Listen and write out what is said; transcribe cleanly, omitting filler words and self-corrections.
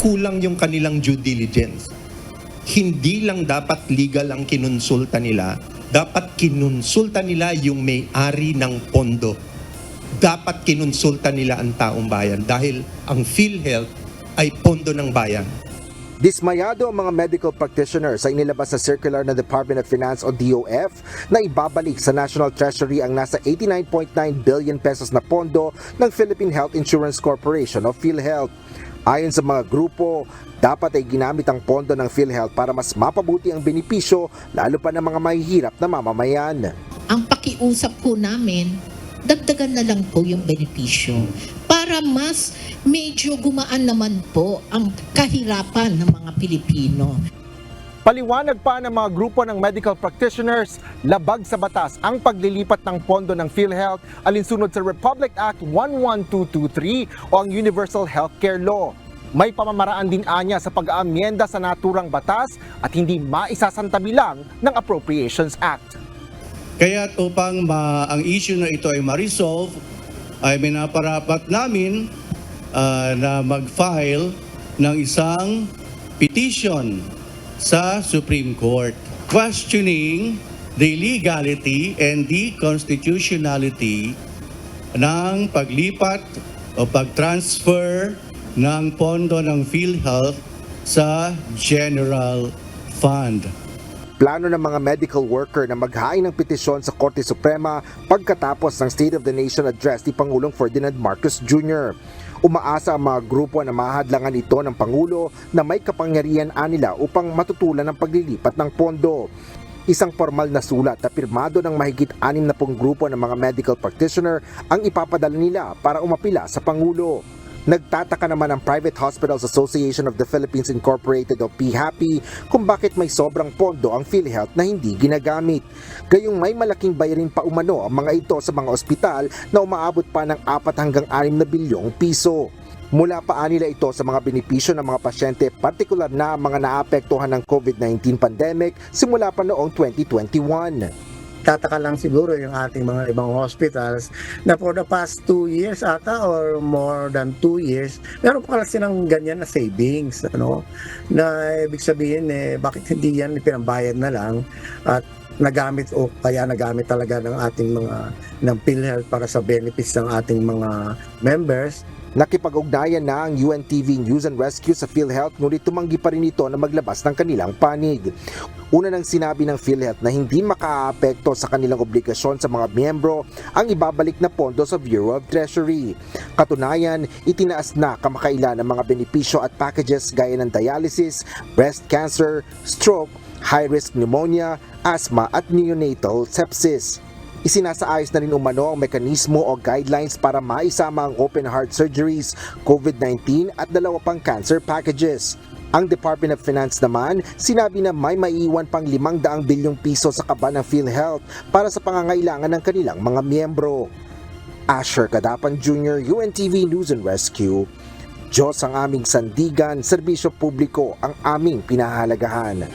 kulang yung kanilang due diligence. Hindi lang dapat legal ang kinonsulta nila, dapat kinonsulta nila yung may-ari ng pondo. Dapat kinonsulta nila ang taong bayan dahil ang PhilHealth ay pondo ng bayan. Dismayado ang mga medical practitioners sa inilabas na circular ng Department of Finance o DOF na ibabalik sa National Treasury ang nasa 89.9 billion pesos na pondo ng Philippine Health Insurance Corporation o PhilHealth. Ayon sa mga grupo, dapat ay ginamit ang pondo ng PhilHealth para mas mapabuti ang benepisyo lalo pa ng mga mahihirap na mamamayan. Ang pakiusap po namin, dagdagan na lang po yung benepisyo para mas medyo gumaan naman po ang kahirapan ng mga Pilipino. Paliwanag pa ng mga grupo ng medical practitioners, labag sa batas ang paglilipat ng pondo ng PhilHealth alinsunod sa Republic Act 11223 o ang Universal Healthcare Law. May pamamaraan din anya sa pag-aamyenda sa naturang batas at hindi maisasantabi lang ng Appropriations Act. Kaya upang ang issue na ito ay ma-resolve, ay minaparapat namin na mag-file ng isang petition sa Supreme Court questioning the legality and the constitutionality ng paglipat o pag-transfer ng pondo ng PhilHealth sa General Fund. Plano ng mga medical worker na maghain ng petisyon sa Korte Suprema pagkatapos ng State of the Nation Address ni Pangulong Ferdinand Marcos Jr. Umaasa ang mga grupo na mahadlangan ito ng Pangulo na may kapangyarihan nila upang matutulan ang paglilipat ng pondo. Isang formal na sulat na pirmado ng mahigit 60 grupo ng mga medical practitioner ang ipapadala nila para umapila sa Pangulo. Nagtataka naman ang Private Hospitals Association of the Philippines Incorporated o PHAPI kung bakit may sobrang pondo ang PhilHealth na hindi ginagamit. Gayong may malaking bayarin pa umano ang mga ito sa mga ospital na umaabot pa ng 4 hanggang 6 na bilyong piso. Mula pa nila ito sa mga benepisyo ng mga pasyente, partikular na mga naapektuhan ng COVID-19 pandemic simula pa noong 2021. Tataka lang siguro yung ating mga ibang hospitals na for the past 2 years ata or more than 2 years, meron pa kasi ng ganyan na savings, na ibig sabihin bakit hindi yan pinambayad na lang at nagamit o kaya nagamit talaga ng ating mga ng PhilHealth para sa benefits ng ating mga members. Nakipag-ugnayan na ang UNTV News and Rescue sa PhilHealth ngunit tumanggi pa rin ito na maglabas ng kanilang panig. Una nang sinabi ng PhilHealth na hindi makaapekto sa kanilang obligasyon sa mga miyembro ang ibabalik na pondo sa Bureau of Treasury. Katunayan, itinaas na kamakailan ang mga benepisyo at packages gaya ng dialysis, breast cancer, stroke, high-risk pneumonia, asthma at neonatal sepsis. Isinasaayos na rin umano ang mekanismo o guidelines para maisama ang open heart surgeries, COVID-19 at 2 pang cancer packages. Ang Department of Finance naman, sinabi na may maiiwan pang 500 bilyong piso sa kaba ng PhilHealth para sa pangangailangan ng kanilang mga miyembro. Asher Cadapan Jr., UNTV News and Rescue. Diyos ang aming sandigan, serbisyo publiko ang aming pinahahalagahan.